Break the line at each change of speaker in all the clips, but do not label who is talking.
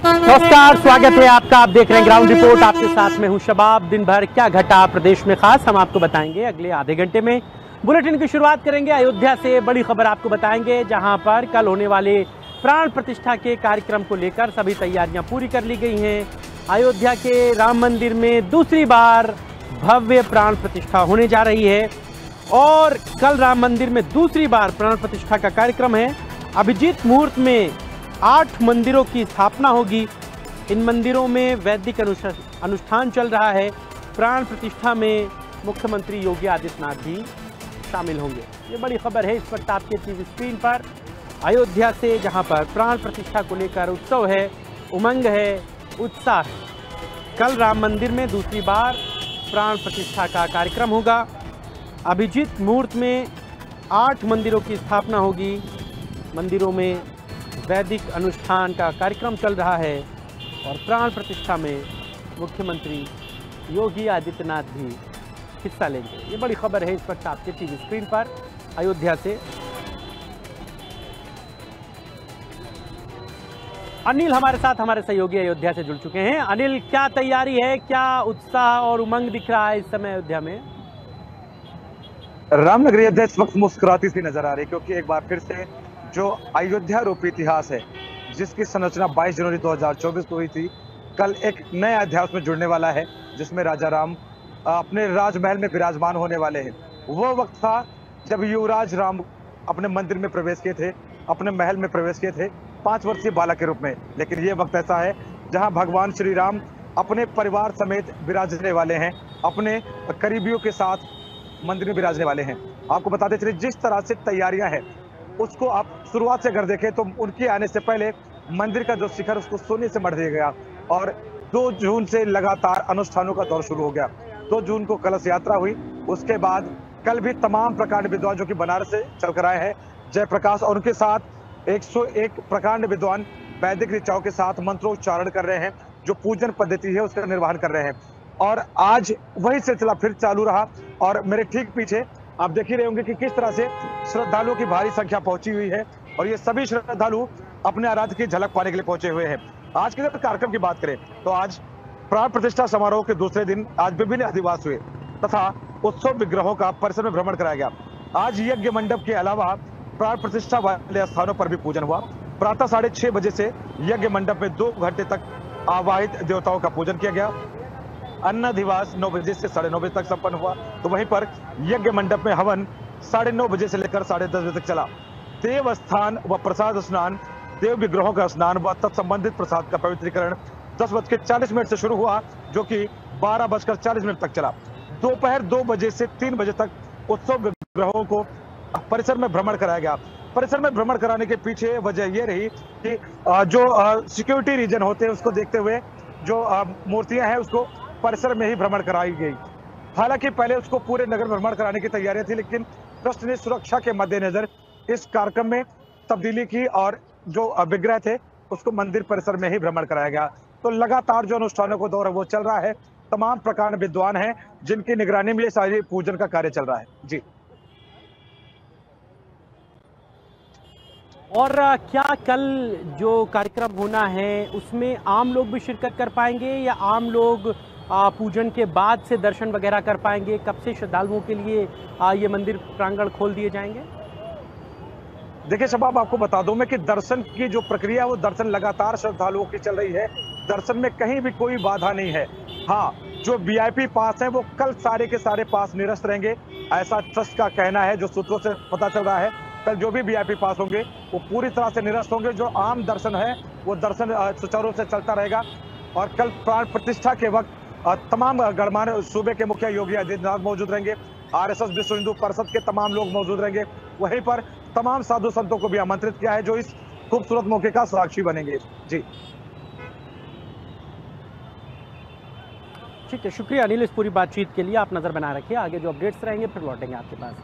नमस्कार, स्वागत है आपका। आप देख रहे हैं ग्राउंड रिपोर्ट। आपके साथ में हूं शबाब। दिन भर क्या घटा प्रदेश में खास, हम आपको बताएंगे अगले आधे घंटे में। बुलेटिन की शुरुआत करेंगे अयोध्या से। बड़ी खबर आपको बताएंगे, जहां पर कल होने वाले प्राण प्रतिष्ठा के कार्यक्रम को लेकर सभी तैयारियां पूरी कर ली गई हैं। अयोध्या के राम मंदिर में दूसरी बार भव्य प्राण प्रतिष्ठा होने जा रही है और कल राम मंदिर में दूसरी बार प्राण प्रतिष्ठा का कार्यक्रम है। अभिजीत मुहूर्त में 8 मंदिरों की स्थापना होगी। इन मंदिरों में वैदिक अनुष्ठान चल रहा है। प्राण प्रतिष्ठा में मुख्यमंत्री योगी आदित्यनाथ भी शामिल होंगे। ये बड़ी खबर है इस वक्त आपके टीवी स्क्रीन पर अयोध्या से, जहां पर प्राण प्रतिष्ठा को लेकर उत्सव है, उमंग है, उत्साह है। कल राम मंदिर में दूसरी बार प्राण प्रतिष्ठा का कार्यक्रम होगा। अभिजीत मुहूर्त में 8 मंदिरों की स्थापना होगी। मंदिरों में वैदिक अनुष्ठान का कार्यक्रम चल रहा है और प्राण प्रतिष्ठा में मुख्यमंत्री योगी आदित्यनाथ भी हिस्सा लेंगे। ये बड़ी खबर है इस वक्त आपके टीवी स्क्रीन पर अयोध्या से। अनिल हमारे साथ, हमारे सहयोगी अयोध्या से जुड़ चुके हैं। अनिल, क्या तैयारी है, क्या उत्साह और उमंग दिख रहा है इस समय अयोध्या में?
रामनगरी अयोध्या इस वक्त मुस्कुराती सी नजर आ रही है, क्योंकि एक बार फिर से जो अयोध्या रूपी इतिहास है, जिसकी संरचना 22 जनवरी 2024 को हुई थी, कल एक नए अध्याय में जुड़ने वाला है, जिसमें राजा राम अपने राजमहल में विराजमान होने वाले हैं। वो वक्त था जब युवराज राम अपने मंदिर में प्रवेश किए थे, अपने महल में प्रवेश किए थे 5 वर्षीय बालक के रूप में। लेकिन ये वक्त ऐसा है जहां भगवान श्री राम अपने परिवार समेत विराजने वाले हैं, अपने करीबियों के साथ मंदिर में विराजने वाले हैं। आपको बताते चलिए, जिस तरह से तैयारियां हैं उसको आप शुरुआत से अगर देखें तो उनके आने से पहले मंदिर का जो शिखर उसको सोने से मढ़ दिया गया और 2 जून से लगातार अनुष्ठानों का दौर शुरू हो गया। 2 जून को कलश यात्रा हुई। उसके बाद कल भी तमाम प्रकांड विद्वान जो कि बनारस से चलकर आए हैं, जयप्रकाश और उनके साथ 101 प्रकांड विद्वान वैदिक ऋचाओं के साथ मंत्रोच्चारण कर रहे हैं, जो पूजन पद्धति है उसका निर्वहन कर रहे हैं। और आज वही सिलसिला फिर चालू रहा और मेरे ठीक पीछे आप देख ही रहे होंगे कि किस तरह से श्रद्धालुओं की भारी संख्या पहुंची हुई है और ये सभी श्रद्धालु अपने आराध्य की झलक पाने के लिए पहुंचे हुए हैं। आज के कार्यक्रम की बात करें तो आज प्राण प्रतिष्ठा समारोह के दूसरे दिन आज विभिन्न अधिवास हुए तथा उत्सव विग्रहों का परिसर में भ्रमण कराया गया। आज यज्ञ मंडप के अलावा प्राण प्रतिष्ठा वाले स्थानों पर भी पूजन हुआ। प्रातः 6:30 बजे से यज्ञ मंडप में 2 घंटे तक आवाहित देवताओं का पूजन किया गया। अन्नाधिवास 9 बजे से 9:30 बजे तक संपन्न हुआ। तो वहीं पर यज्ञ मंडप में हवन 9:30 बजे से लेकर 10:30 बजे तक चला। देव स्थान व प्रसाद स्नान, देव विग्रहों का स्नान व तत्संबंधित प्रसाद का पवित्रीकरण 10:40 से शुरू हुआ, जो कि 12:40 तक चला। दोपहर 2 बजे से 3 बजे तक उत्सव विग्रहों को परिसर में भ्रमण कराया गया। परिसर में भ्रमण कराने के पीछे वजह यह रही कि जो सिक्योरिटी रीजन होते हैं उसको देखते हुए जो मूर्तियां हैं उसको परिसर में ही भ्रमण कराई गई। हालांकि पहले उसको पूरे नगर भ्रमण कराने की तैयारियां थी, लेकिन ट्रस्ट ने सुरक्षा के मद्देनजर इस कार्यक्रम में तब्दीली की और जो विग्रह थे उसको मंदिर परिसर में ही भ्रमण कराया गया। तो लगातार जो अनुष्ठानों को दौर है वो चल रहा है। तमाम प्रकार विद्वान हैं जिनकी निगरानी में ये सारी पूजन का कार्य चल रहा है। जी।
और क्या कल जो कार्यक्रम होना है उसमें आम लोग भी शिरकत कर पाएंगे या आम लोग पूजन के बाद से दर्शन वगैरह कर पाएंगे? कब से श्रद्धालुओं के लिए ये मंदिर प्रांगण खोल दिए जाएंगे?
देखिए शबाब, आपको बता दूं मैं कि दर्शन की जो प्रक्रिया वो दर्शन लगातार श्रद्धालुओं की चल रही है। दर्शन में कहीं भी कोई बाधा नहीं है। हाँ, जो वीआईपी पास है वो कल सारे के सारे पास निरस्त रहेंगे, ऐसा ट्रस्ट का कहना है। जो सूत्रों से पता चल रहा है, कल जो भी वीआईपी पास होंगे वो पूरी तरह से निरस्त होंगे। जो आम दर्शन है वो दर्शन सुचारू रूप से चलता रहेगा। और कल प्राण प्रतिष्ठा के वक्त तमाम गणमान्य सूबे के मुखिया योगी आदित्यनाथ मौजूद रहेंगे। आरएसएस विश्व हिंदू परिषद के तमाम लोग मौजूद रहेंगे। वहीं पर तमाम साधु संतों को भी आमंत्रित किया है, जो इस खूबसूरत मौके का साक्षी बनेंगे। जी
ठीक है, शुक्रिया अनिल इस पूरी बातचीत के लिए। आप नजर बनाए रखिए, आगे जो अपडेट्स रहेंगे फिर लौटेंगे आपके पास।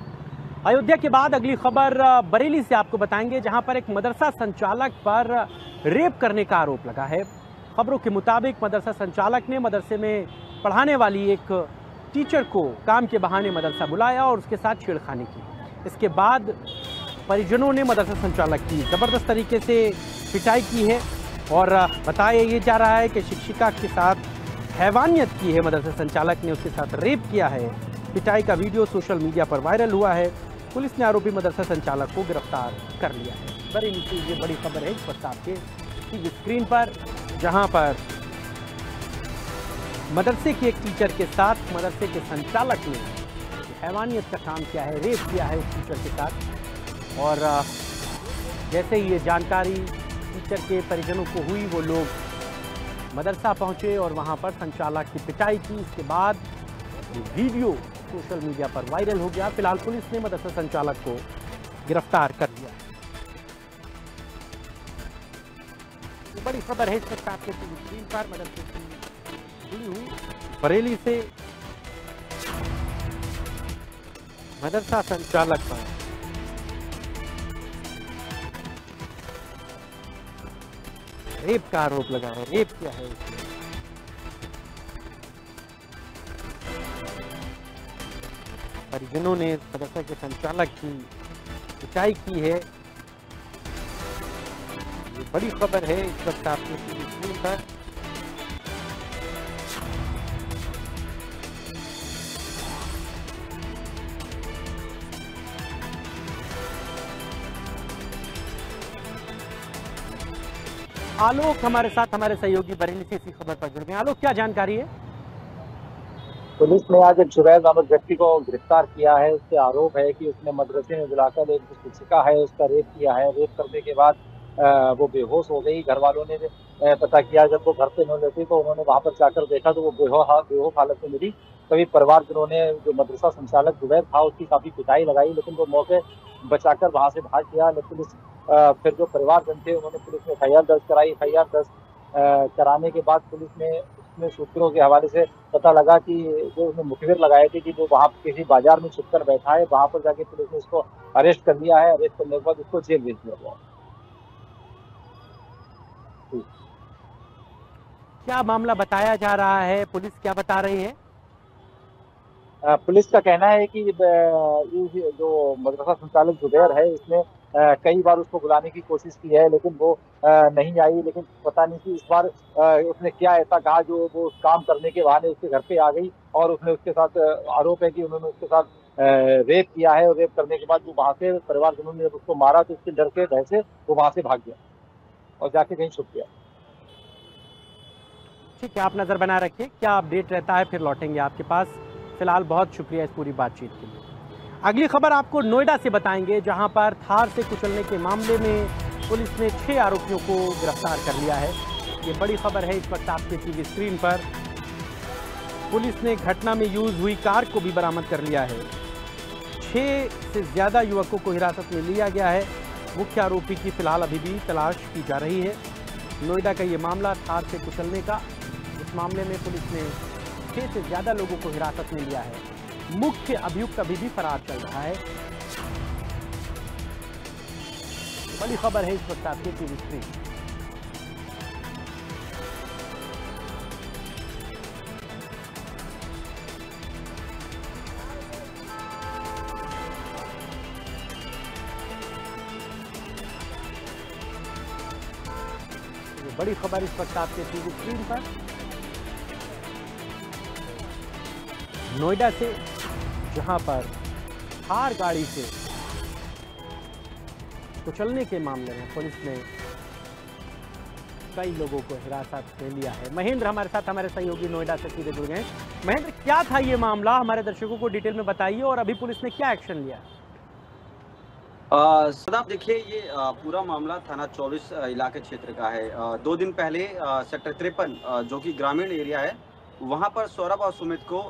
अयोध्या के बाद अगली खबर बरेली से आपको बताएंगे, जहां पर एक मदरसा संचालक पर रेप करने का आरोप लगा है। खबरों के मुताबिक मदरसा संचालक ने मदरसे में पढ़ाने वाली एक टीचर को काम के बहाने मदरसा बुलाया और उसके साथ छेड़खानी की। इसके बाद परिजनों ने मदरसा संचालक की ज़बरदस्त तरीके से पिटाई की है और बताया ये जा रहा है कि शिक्षिका के साथ हैवानियत की है, मदरसा संचालक ने उसके साथ रेप किया है। पिटाई का वीडियो सोशल मीडिया पर वायरल हुआ है। पुलिस ने आरोपी मदरसा संचालक को गिरफ्तार कर लिया है। बरेली से ये बड़ी खबर है इस वक्त आपके टीवी स्क्रीन पर, जहां पर मदरसे के एक टीचर के साथ मदरसे के संचालक ने हैवानियत का काम किया है, रेप किया है उस टीचर के साथ। और जैसे ही ये जानकारी टीचर के परिजनों को हुई, वो लोग मदरसा पहुंचे और वहां पर संचालक की पिटाई की। इसके बाद ये वीडियो सोशल मीडिया पर वायरल हो गया। फिलहाल पुलिस ने मदरसा संचालक को गिरफ्तार कर लिया। ये बड़ी खबर है इस वक्त आपके टीवी स्क्रीन पर, मदरसे से जुड़ी हुई बरेली से मदरसा संचालक पर रेप का आरोप लगा है, रेप किया है उसने। परिजनों ने मदरसा के संचालक की पिटाई की है। ये बड़ी खबर है इस वक्त आपके टीवी स्क्रीन पर। आलोक हमारे साथ, हमारे सहयोगी बरेली से इसी खबर पर जुड़ गए। आलोक, क्या जानकारी है?
पुलिस ने आज एक जुबैर नामक व्यक्ति को गिरफ्तार किया है। उससे आरोप है कि उसने मदरसे में बुलाकर एक जो शिक्षिका है उसका रेप किया है। रेप करने के बाद वो बेहोश हो गई। घर वालों ने पता किया, जब वो घर पे नहीं रहती तो उन्होंने वहां पर जाकर देखा तो वो बेहोश हालत में मिली। तभी परिवारजनों ने जो मदरसा संचालक जुबैर था उसकी काफी पिटाई लगाई, लेकिन वो मौके बचाकर वहां से भाग गया। पुलिस फिर जो परिवारजन थे उन्होंने पुलिस में एफआईआर दर्ज कराई। एफआईआर दर्ज कराने के बाद पुलिस ने उसमें सूत्रों के हवाले से पता लगा कि जो उसने मुखबिर लगाए थे कि वो वहाँ किसी बाजार में छुपकर बैठा है। वहां पर जाके पुलिस ने उसको अरेस्ट कर लिया है। अरेस्ट करने के बाद उसको जेल भेज दिया गया।
क्या मामला बताया जा रहा है, पुलिस क्या बता रही है?
पुलिस का कहना है कि ये जो मदरसा संचालक जुबैर है इसने कई बार उसको बुलाने की कोशिश की है, लेकिन वो नहीं आई। लेकिन पता नहीं कि इस बार उसने क्या ऐसा कहा जो वो काम करने के बहाने उसके घर पे आ गई और उसने उसके साथ आरोप है कि उन्होंने उसके साथ रेप किया है। और रेप करने के बाद वो वहां से परिवारजनों ने जब उसको मारा तो उसके डर के भय से वो वहां से भाग गया और जाके कहीं छुप गया।
ठीक है, आप नजर बनाए रखिए, क्या अपडेट रहता है फिर लौटेंगे आपके पास। फिलहाल बहुत शुक्रिया इस पूरी बातचीत के लिए। अगली खबर आपको नोएडा से बताएंगे, जहां पर थार से कुचलने के मामले में पुलिस ने 6 आरोपियों को गिरफ्तार कर लिया है। ये बड़ी खबर है इस वक्त आपके टीवी स्क्रीन पर। पुलिस ने घटना में यूज हुई कार को भी बरामद कर लिया है। 6 से ज्यादा युवकों को हिरासत में लिया गया है। मुख्य आरोपी की फिलहाल अभी भी तलाश की जा रही है। नोएडा का ये मामला थार से कुचलने का, इस मामले में पुलिस ने 6 से ज्यादा लोगों को हिरासत में लिया है। मुख्य अभियुक्त अभी भी फरार चल रहा है। बड़ी खबर है इस वक्त आपके टीवी स्क्रीन। बड़ी खबर इस वक्त आपके टीवी स्क्रीन पर। नोएडा से, जहां पर थार गाड़ी से कुचलने के मामले में पुलिस ने कई लोगों को हिरासत में लिया है। महेंद्र हमारे साथ, हमारे सहयोगी नोएडा से सीधे जुड़ गए। महेंद्र, क्या था ये मामला, हमारे दर्शकों को डिटेल में बताइए और अभी पुलिस ने क्या एक्शन लिया?
सदाब, देखिए ये पूरा मामला थाना 24 इलाके क्षेत्र का है। 2 दिन पहले सेक्टर 53 जो कि ग्रामीण एरिया है, वहां पर सौरभ और सुमित को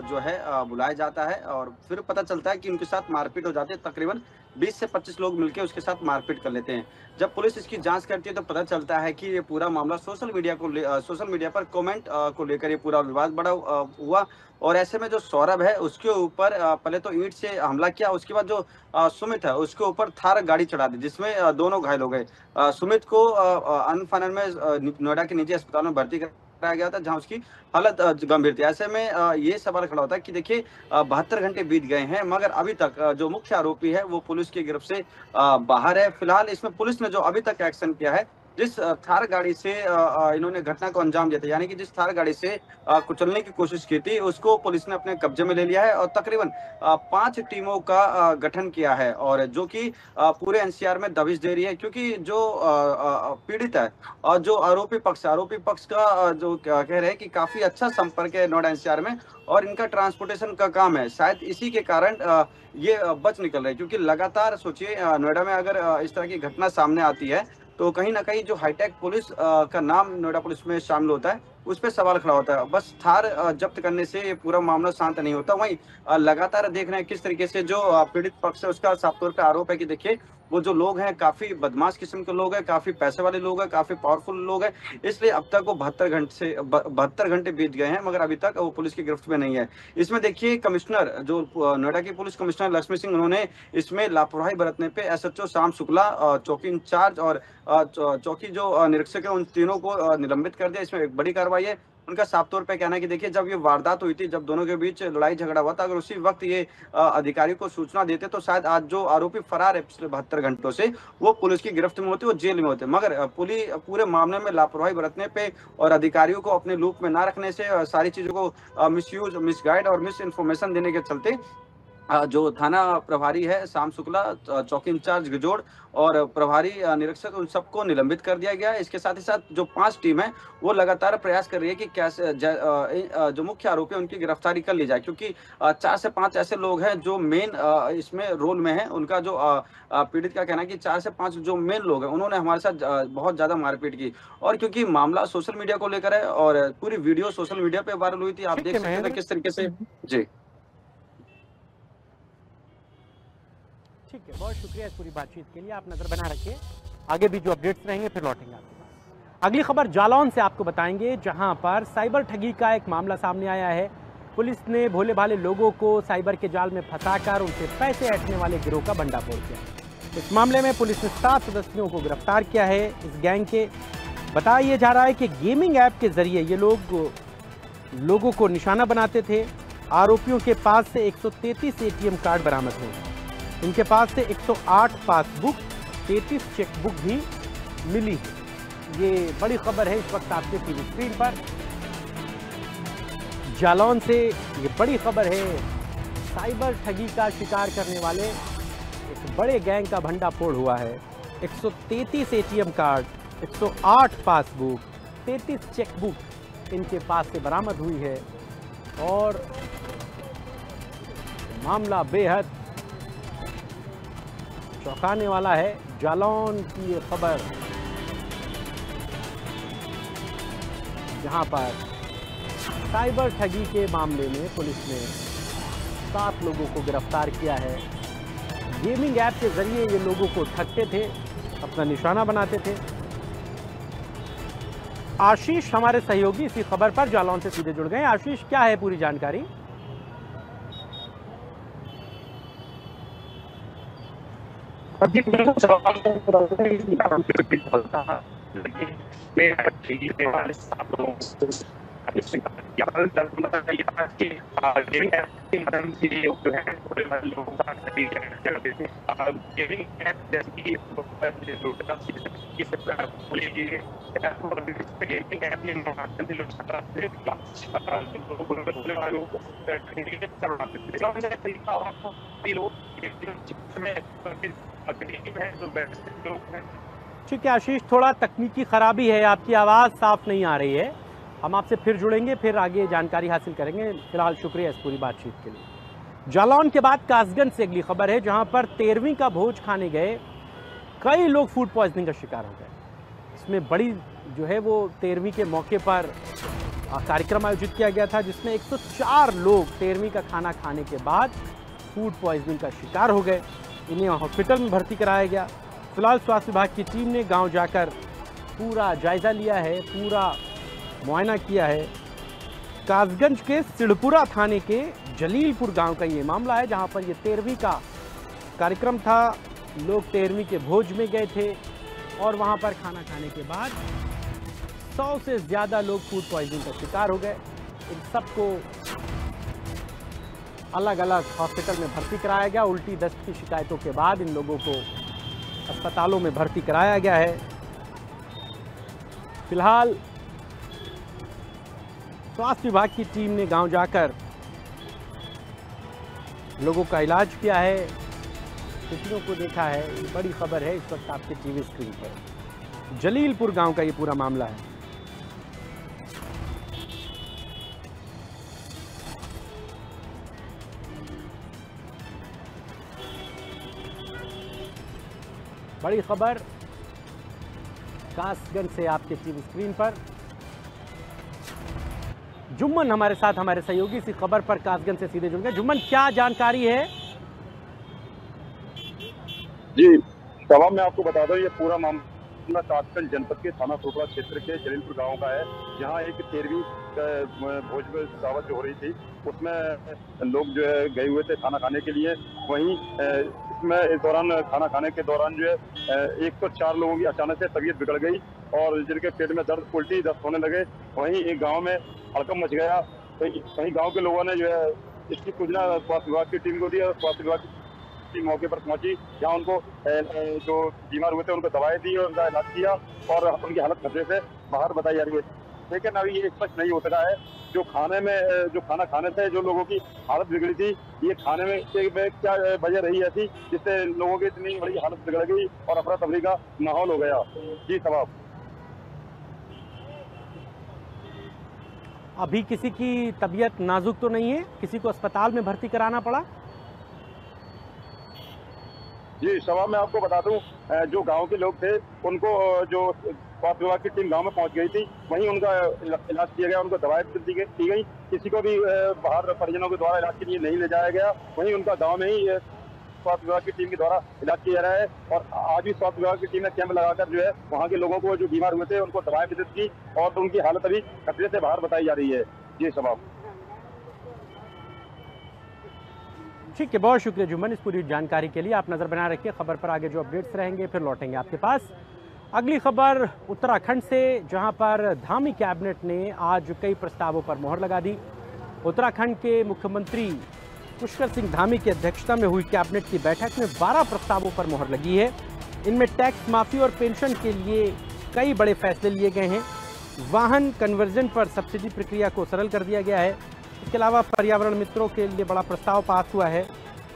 जो है बुलाया जाता है और फिर पता चलता है कि उनके साथ मारपीट हो जाती है। तकरीबन 20 से 25 लोग मिलकर उसके साथ मारपीट कर लेते हैं। जब पुलिस इसकी जांच करती है तो पता चलता है कि ये पूरा मामला सोशल मीडिया पर कमेंट को लेकर ये पूरा विवाद बड़ा हुआ। और ऐसे में जो सौरभ है उसके ऊपर पहले तो ईंट से हमला किया, उसके बाद जो सुमित है उसके ऊपर थार गाड़ी चढ़ा दी, जिसमें दोनों घायल हो गए। सुमित को अनफानन में नोएडा के निजी अस्पताल में भर्ती कराया गया था, जहां उसकी हालत गंभीर थी। ऐसे में ये सवाल खड़ा होता है कि देखिए 72 घंटे बीत गए हैं, मगर अभी तक जो मुख्य आरोपी है वो पुलिस की गिरफ्त से बाहर है। फिलहाल इसमें पुलिस ने जो अभी तक एक्शन किया है जिस थार गाड़ी से इन्होंने घटना को अंजाम दिया था, यानी कि जिस थार गाड़ी से कुचलने की कोशिश की थी, उसको पुलिस ने अपने कब्जे में ले लिया है और तकरीबन 5 टीमों का गठन किया है, और जो कि पूरे एनसीआर में दबिश दे रही है, क्योंकि जो पीड़ित है और जो आरोपी पक्ष का जो कह रहे हैं कि काफी अच्छा संपर्क है नोएडा एनसीआर में, और इनका ट्रांसपोर्टेशन का काम है, शायद इसी के कारण ये बच निकल रहे हैं। क्योंकि लगातार सोचिए, नोएडा में अगर इस तरह की घटना सामने आती है तो कहीं ना कहीं जो हाईटेक पुलिस का नाम नोएडा पुलिस में शामिल होता है, उस पर सवाल खड़ा होता है। बस थार जब्त करने से ये पूरा मामला शांत नहीं होता। वहीं लगातार देख रहे हैं किस तरीके से जो पीड़ित पक्ष है उसका साफ तौर पे आरोप है कि देखिए, वो जो लोग हैं काफी बदमाश किस्म के लोग हैं, काफी पैसे वाले लोग हैं, काफी पावरफुल लोग हैं, इसलिए अब तक वो 72 घंटे बीत गए हैं, मगर अभी तक वो पुलिस की गिरफ्त में नहीं है। इसमें देखिए, कमिश्नर जो नोएडा की पुलिस कमिश्नर लक्ष्मी सिंह, उन्होंने इसमें लापरवाही बरतने पे एसएचओ श्याम शुक्ला, चौकी इंचार्ज और चौकी जो निरीक्षक है, उन तीनों को निलंबित कर दिया। इसमें एक बड़ी कार्रवाई है। उनका साफ तौर पे कहना है कि देखिए, जब ये वारदात हुई थी, जब दोनों के बीच लड़ाई झगड़ा हुआ था, अगर उसी वक्त ये अधिकारी को सूचना देते तो शायद आज जो आरोपी फरार है पिछले 72 घंटों से, वो पुलिस की गिरफ्त में होते, वो जेल में होते। मगर पूरे मामले में लापरवाही बरतने पे और अधिकारियों को अपने लूप में ना रखने से, सारी चीजों को मिसयूज, मिसगाइड और मिस इन्फॉर्मेशन देने के चलते जो थाना प्रभारी है श्याम शुक्ला, चौकी इंचार्ज गिजोड़ और प्रभारी निरीक्षक, उन सबको निलंबित कर दिया गया है। इसके साथ ही साथ जो 5 टीम है, वो लगातार प्रयास कर रही है कि कैसे जो मुख्य आरोपी है उनकी गिरफ्तारी कर ली जाए, क्योंकि 4 से 5 ऐसे लोग हैं जो मेन इसमें रोल में हैं। उनका जो पीड़ित का कहना है कि 4 से 5 जो मेन लोग हैं, उन्होंने हमारे साथ बहुत ज्यादा मारपीट की, और क्योंकि मामला सोशल मीडिया को लेकर है और पूरी वीडियो सोशल मीडिया पे वायरल हुई थी, आप देख सकते थे किस तरीके से। जी
ठीक है, बहुत शुक्रिया इस पूरी बातचीत के लिए। आप नजर बना रखिए, आगे भी जो अपडेट्स रहेंगे फिर लौटेंगे आपके पास। अगली खबर जालौन से आपको बताएंगे, जहां पर साइबर ठगी का एक मामला सामने आया है। पुलिस ने भोले भाले लोगों को साइबर के जाल में फंसाकर उनसे पैसे ऐंठने वाले गिरोह का भंडाफोड़ किया। इस मामले में पुलिस ने 7 सदस्यों को गिरफ्तार किया है। इस गैंग के बताया जा रहा है कि गेमिंग ऐप के जरिए ये लोगों को निशाना बनाते थे। आरोपियों के पास से 133 ATM कार्ड बरामद हुए। इनके पास से 108 पासबुक, 33 चेकबुक भी मिली है। ये बड़ी खबर है इस वक्त आपके टीवी स्क्रीन पर। जालौन से ये बड़ी खबर है, साइबर ठगी का शिकार करने वाले एक बड़े गैंग का भंडाफोड़ हुआ है। 133 ATM कार्ड, 108 पासबुक, 33 चेकबुक इनके पास से बरामद हुई है, और मामला बेहद चौंकाने वाला है। जालौन की ये खबर, जहां पर साइबर ठगी के मामले में पुलिस ने 7 लोगों को गिरफ्तार किया है। गेमिंग ऐप के जरिए ये लोगों को ठगते थे, अपना निशाना बनाते थे। आशीष हमारे सहयोगी इसी खबर पर जालौन से सीधे जुड़ गए। आशीष, क्या है पूरी जानकारी? ठीक है आशीष, थोड़ा तकनीकी खराबी है, आपकी आवाज़ साफ नहीं आ रही है। हम आपसे फिर जुड़ेंगे, फिर आगे जानकारी हासिल करेंगे। फिलहाल शुक्रिया इस पूरी बातचीत के लिए। जालौन के बाद कासगंज से अगली खबर है, जहां पर 13वीं का भोज खाने गए कई लोग फूड पॉइजनिंग का शिकार हो गए। इसमें बड़ी जो है वो 13वीं के मौके पर कार्यक्रम आयोजित किया गया था, जिसमें 104 लोग 13वीं का खाना खाने के बाद फूड पॉइजनिंग का शिकार हो गए। इन्हें हॉस्पिटल में भर्ती कराया गया। फिलहाल स्वास्थ्य विभाग की टीम ने गांव जाकर पूरा जायजा लिया है, पूरा मुआयना किया है। कासगंज के सिढ़पुरा थाने के जलीलपुर गांव का ये मामला है, जहां पर ये 13वीं का कार्यक्रम था। लोग 13वीं के भोज में गए थे और वहां पर खाना खाने के बाद 100 से ज़्यादा लोग फूड पॉइजनिंग का शिकार हो गए। इन सबको अलग अलग हॉस्पिटल में भर्ती कराया गया। उल्टी दस्त की शिकायतों के बाद इन लोगों को अस्पतालों में भर्ती कराया गया है। फिलहाल स्वास्थ्य विभाग की टीम ने गांव जाकर लोगों का इलाज किया है, किसानों को देखा है। ये बड़ी खबर है इस वक्त आपके टीवी स्क्रीन पर। जलीलपुर गांव का ये पूरा मामला है। बड़ी खबर कासगंज से आपके टीवी स्क्रीन पर। जुम्मन हमारे साथ, हमारे सहयोगी इसी खबर पर कासगंज से सीधे जुड़ गए। जुम्मन, क्या जानकारी है?
जी सभा में आपको बता दो, ये पूरा मामला कासगंज जनपद के थाना सोपड़ा क्षेत्र के जलीलपुर गांव का है, जहां एक 13वीं भोज दावत जो हो रही थी, उसमें लोग जो है गए हुए थे खाना खाने के लिए। वहीं इसमें इस दौरान खाना खाने के दौरान जो है 104 लोगों की अचानक से तबीयत बिगड़ गई और जिनके पेट में दर्द, उल्टी, दस्त होने लगे। वहीं एक गाँव में हड़कंप मच गया। वहीं गाँव के लोगों ने जो है इसकी सूचना स्वास्थ्य विभाग की टीम को दी और स्वास्थ्य विभाग की मौके पर पहुंची, जहां उनको जो बीमार हुए थे उनको दवाएं दी और उनका इलाज किया और उनकी हालत खतरे से बाहर बताई जा रही है। लेकिन अभी ये स्पष्ट नहीं हो सका है जो खाना खाने से जो लोगों की हालत बिगड़ी थी, ये खाने में क्या वजह रही ऐसी जिससे लोगों की इतनी बड़ी हालत बिगड़ गई और अफरा तफरी का माहौल हो गया। जी सवाब।
अभी किसी की तबीयत नाजुक तो नहीं है? किसी को अस्पताल में भर्ती कराना पड़ा?
जी सभा में आपको बता दूं, जो गांव के लोग थे उनको जो स्वास्थ्य विभाग की टीम गांव में पहुंच गई थी, वहीं उनका इलाज किया गया, उनको दवाएं दी गई। किसी को भी बाहर परिजनों के द्वारा इलाज के लिए नहीं ले जाया गया। वहीं उनका गांव में ही स्वास्थ्य विभाग की टीम के द्वारा इलाज किया जा रहा है और आज भी स्वास्थ्य विभाग की टीम ने कैंप लगाकर जो है वहाँ के लोगों को जो बीमार हुए थे उनको दवाएं वितरित की और उनकी हालत अभी खतरे से बाहर बताई जा रही है। जी सभा।
ठीक है, बहुत शुक्रिया जुम्मन इस पूरी जानकारी के लिए। आप नजर बना रखिए खबर पर, आगे जो अपडेट्स रहेंगे फिर लौटेंगे आपके पास। अगली खबर उत्तराखंड से, जहां पर धामी कैबिनेट ने आज कई प्रस्तावों पर मोहर लगा दी। उत्तराखंड के मुख्यमंत्री पुष्कर सिंह धामी की अध्यक्षता में हुई कैबिनेट की बैठक में 12 प्रस्तावों पर मोहर लगी है। इनमें टैक्स माफी और पेंशन के लिए कई बड़े फैसले लिए गए हैं। वाहन कन्वर्जन पर सब्सिडी प्रक्रिया को सरल कर दिया गया है। इसके अलावा पर्यावरण मित्रों के लिए बड़ा प्रस्ताव पास हुआ है।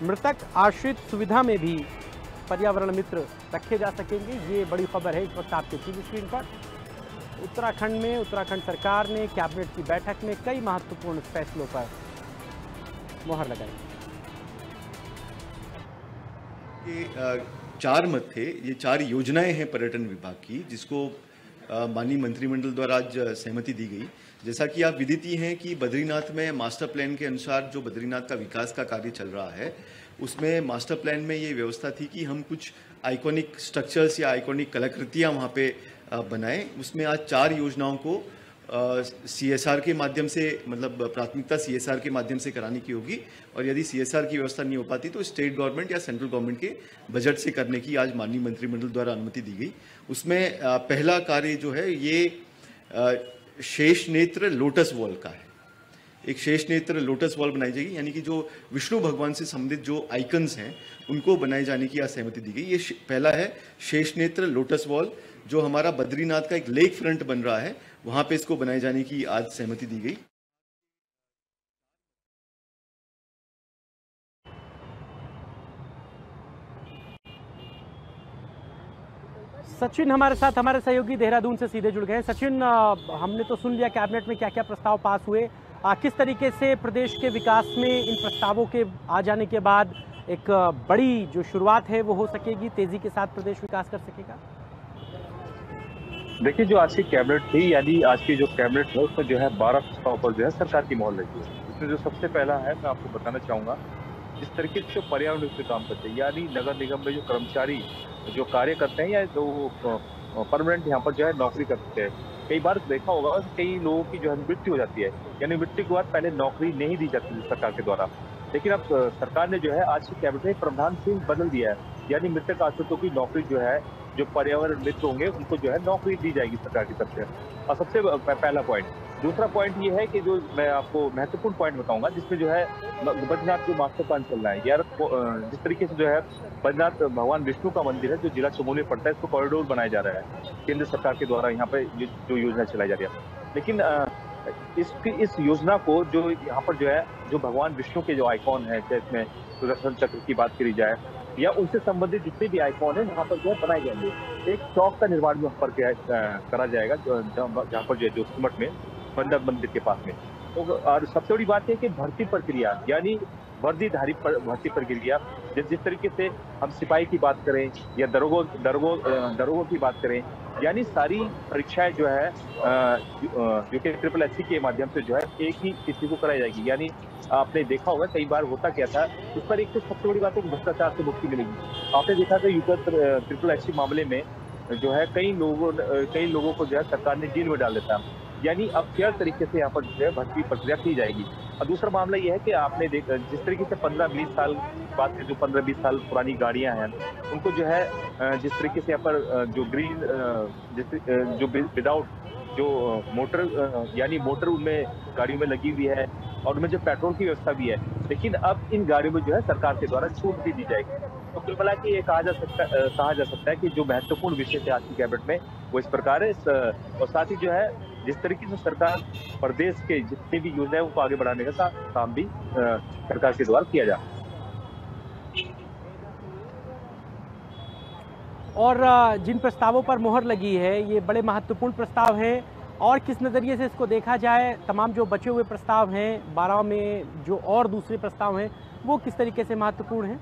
मृतक आश्रित सुविधा में भी पर्यावरण मित्र रखे जा सकेंगे। ये बड़ी खबर है इस वक्त आपके टीवी स्क्रीन पर। उत्तराखंड में उत्तराखंड सरकार ने कैबिनेट की बैठक में कई महत्वपूर्ण फैसलों पर मोहर लगाई।
ये 4 मत थे, ये 4 योजनाएं हैं पर्यटन विभाग की, जिसको माननीय मंत्रिमंडल द्वारा आज सहमति दी गई। जैसा कि आप विदित ही हैं कि बद्रीनाथ में मास्टर प्लान के अनुसार जो बद्रीनाथ का विकास का कार्य चल रहा है, उसमें मास्टर प्लान में ये व्यवस्था थी कि हम कुछ आइकॉनिक स्ट्रक्चर्स या आइकॉनिक कलाकृतियां वहाँ पे बनाएं। उसमें आज 4 योजनाओं को CSR के माध्यम से, मतलब प्राथमिकता CSR के माध्यम से कराने की होगी और यदि CSR की व्यवस्था नहीं हो पाती तो स्टेट गवर्नमेंट या सेंट्रल गवर्नमेंट के बजट से करने की आज माननीय मंत्रिमंडल द्वारा अनुमति दी गई। उसमें पहला कार्य जो है ये शेष नेत्र लोटस वॉल का है। एक शेष नेत्र लोटस वॉल बनाई जाएगी, यानी कि जो विष्णु भगवान से संबंधित जो आइकन्स हैं उनको बनाए जाने की आज सहमति दी गई। ये पहला है शेष नेत्र लोटस वॉल, जो हमारा बद्रीनाथ का एक लेक फ्रंट बन रहा है, वहां पे इसको बनाए जाने की आज सहमति दी गई।
सचिन हमारे साथ, हमारे सहयोगी देहरादून से सीधे जुड़ गए। सचिन, हमने तो सुन लिया कैबिनेट में क्या क्या प्रस्ताव पास हुए, किस तरीके से प्रदेश के विकास में इन प्रस्तावों के आ जाने के बाद एक बड़ी जो शुरुआत है वो हो सकेगी, तेजी के साथ प्रदेश विकास कर सकेगा?
देखिए, जो आज की कैबिनेट थी, यानी आज की जो कैबिनेट है उसमें जो है 12 प्रस्ताव पर जो है सरकार की मोहर लगी है। इसमें जो सबसे पहला है, मैं आपको बताना चाहूँगा, जिस तरीके से पर्यावरण पे काम करते हैं, यानी नगर निगम में जो कर्मचारी जो कार्य करते हैं या जो परमानेंट यहाँ पर जो है नौकरी करते हैं, कई बार देखा होगा कई लोगों की जो है मृत्यु हो जाती है, यानी मृत्यु के बाद पहले नौकरी नहीं दी जाती थी सरकार के द्वारा। लेकिन अब सरकार ने जो है आज की कैबिनेट में प्रावधान से बदल दिया है, यानी मृतक आश्रितों की नौकरी जो है, जो पर्यावरण मित्र होंगे उनको जो है नौकरी दी जाएगी सरकार की तरफ से। और सबसे पहला पॉइंट, दूसरा पॉइंट ये है कि जो मैं आपको महत्वपूर्ण पॉइंट बताऊंगा, जिसमें जो है बद्रीनाथ जो मास्टर प्लान चल रहा है यार, जिस तरीके से जो है बद्रीनाथ भगवान विष्णु का मंदिर है जो जिला चमोली में पड़ता है, इसको कॉरिडोर बनाया जा रहा है केंद्र सरकार के द्वारा, यहाँ पे जो योजना चलाई जा रही है। लेकिन इस योजना को जो यहाँ पर जो है, जो भगवान विष्णु के जो आइकॉन है, चाहे इसमें सुदर्शन चक्र की बात करी जाए या उनसे संबंधित जितने भी आइकॉन है वहाँ पर जो है बनाए जाएंगे। एक चौक का निर्माण यहाँ पर करा जाएगा जहाँ पर जो है, जो सिमट में बंदर मंदिर के पास में। तो और सबसे बड़ी बात है कि भर्ती प्रक्रिया, यानी वर्दीधारी भर्ती प्रक्रिया, जिस तरीके से हम सिपाही की बात करें या दरोगों की बात करें, यानी सारी परीक्षाएं जो है जो कि SSSC के माध्यम से जो है एक ही किसी को कराई जाएगी। यानी आपने देखा होगा कई बार होता क्या था, इस पर एक तो सबसे बड़ी बात है कि भ्रष्टाचार से मुक्ति मिलेगी। आपने देखा था SSSC मामले में जो है कई लोगों को जो है सरकार ने जेल में डाल देता, यानी अब फेयर तरीके से यहाँ पर जो है भर्ती प्रक्रिया की जाएगी। और दूसरा मामला यह है कि आपने जिस तरीके से 15-20 साल बात करें, जो 15-20 साल पुरानी गाड़ियां हैं उनको जो है जिस तरीके से यहाँ पर जो ग्रीन जो विदाउट जो मोटर, यानी मोटर उनमें गाड़ियों में लगी हुई है और उनमें जो पेट्रोल की व्यवस्था भी है, लेकिन अब इन गाड़ियों में जो है सरकार के द्वारा छूट भी दी जाएगी। तो कुल मिला के ये कहा जा सकता है कि जो महत्वपूर्ण विषय थे आज की कैबिनेट में वो इस प्रकार है। और साथ ही जो है जिस तरीके से सरकार प्रदेश के जितनी भी योजनाएं उनको आगे बढ़ाने का काम भी सरकार के द्वारा किया जा।
और जिन प्रस्तावों पर मोहर लगी है ये बड़े महत्वपूर्ण प्रस्ताव हैं, और किस नज़रिए से इसको देखा जाए, तमाम जो बचे हुए प्रस्ताव हैं 12 में जो और दूसरे प्रस्ताव हैं वो किस तरीके से महत्वपूर्ण हैं?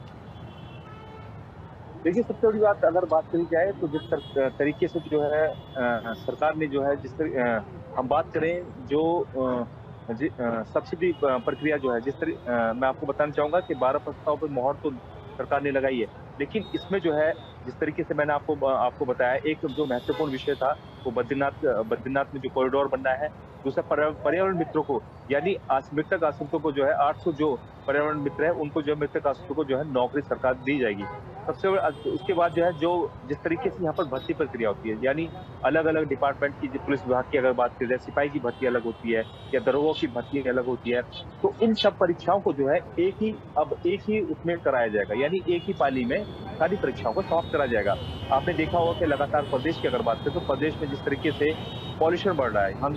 देखिए, सबसे बड़ी बात अगर बात करी जाए तो जिस तरीके से जो है सरकार ने जो है हम बात करें जो सब्सिडी प्रक्रिया जो है मैं आपको बताना चाहूंगा कि 12 प्रस्ताव पर मोहर तो सरकार ने लगाई है, लेकिन इसमें जो है जिस तरीके से मैंने आपको बताया, एक जो महत्वपूर्ण विषय था वो बद्रीनाथ में जो कॉरिडोर बनना है। दूसरा पर्यावरण मित्रों को, यानी मृतक आश्रितों को जो है 800 जो पर्यावरण मित्र है उनको जो मृतक आश्रितों को जो है नौकरी सरकार दी जाएगी। सबसे उसके बाद जो है जो जिस तरीके से यहाँ पर भर्ती प्रक्रिया होती है, यानी अलग अलग डिपार्टमेंट की, पुलिस विभाग की अगर बात की जाए, सिपाही की भर्ती अलग होती है या दरोगों की भर्ती अलग होती है, तो इन सब परीक्षाओं को जो है एक ही उसमें कराया जाएगा, यानी एक ही पाली में सारी परीक्षाओं को समाप्त करा जाएगा। आपने देखा होगा कि लगातार प्रदेश की अगर बात करें तो प्रदेश में जिस तरीके से पॉल्यूशन बढ़ रहा है, हम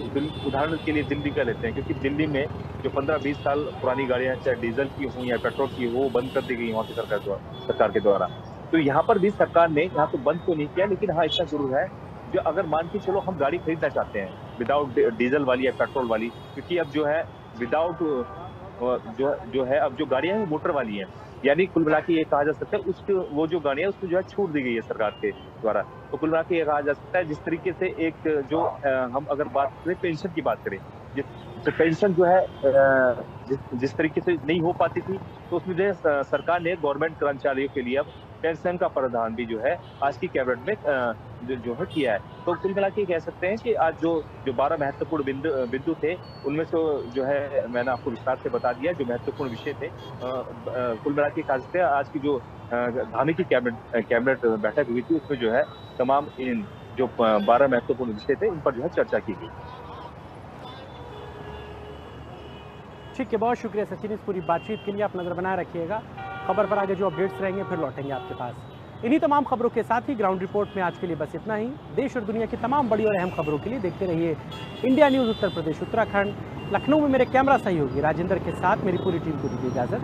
उदाहरण के लिए दिल्ली का लेते हैं, क्योंकि दिल्ली में जो 15-20 साल पुरानी गाड़ियां चाहे डीजल की हो या पेट्रोल की हो, वो बंद कर दी गई वहाँ की सरकार के द्वारा। तो यहाँ पर भी सरकार ने यहाँ तो बंद तो नहीं किया, लेकिन हाँ इतना जरूर है, जो अगर मान के चलो हम गाड़ी खरीदना चाहते हैं विदाउट डीजल वाली या पेट्रोल वाली, क्योंकि अब जो है विदाउट जो है अब जो गाड़ियां हैं वो मोटर वाली हैं, यानी कुल मिला के ये कहा जा सकता है उसकी वो जो गाड़ियां उसको जो है छूट दी गई है सरकार के द्वारा। तो कुल मिला के ये कहा जा सकता है जिस तरीके से एक जो हम अगर बात करें पेंशन की बात करें, तो पेंशन जो है जिस तरीके से नहीं हो पाती थी, तो उसमें जो है सरकार ने गवर्नमेंट कर्मचारियों के लिए अब पेंशन का प्रावधान भी जो है आज की कैबिनेट में जो है किया है। तो कुल मिला के कह सकते हैं कि आज जो 12 महत्वपूर्ण बिंदु थे उनमें से जो है मैंने आपको विस्तार से बता दिया जो महत्वपूर्ण विषय थे। कुल मिला के कह सकते हैं आज की जो धामी की कैबिनेट बैठक हुई थी उसमें जो है तमाम इन जो 12 महत्वपूर्ण विषय थे इन पर जो है चर्चा की गई।
ठीक है, बहुत शुक्रिया सचिन इस पूरी बातचीत के लिए। आप नजर बनाए रखिएगा, खबर पर आगे जो अपडेट्स रहेंगे फिर लौटेंगे आपके पास। इन्हीं तमाम खबरों के साथ ही ग्राउंड रिपोर्ट में आज के लिए बस इतना ही। देश और दुनिया की तमाम बड़ी और अहम खबरों के लिए देखते रहिए इंडिया न्यूज़ उत्तर प्रदेश उत्तराखंड। लखनऊ में मेरे कैमरा सहयोगी राजेंद्र के साथ मेरी पूरी टीम को दीजिए इजाजत।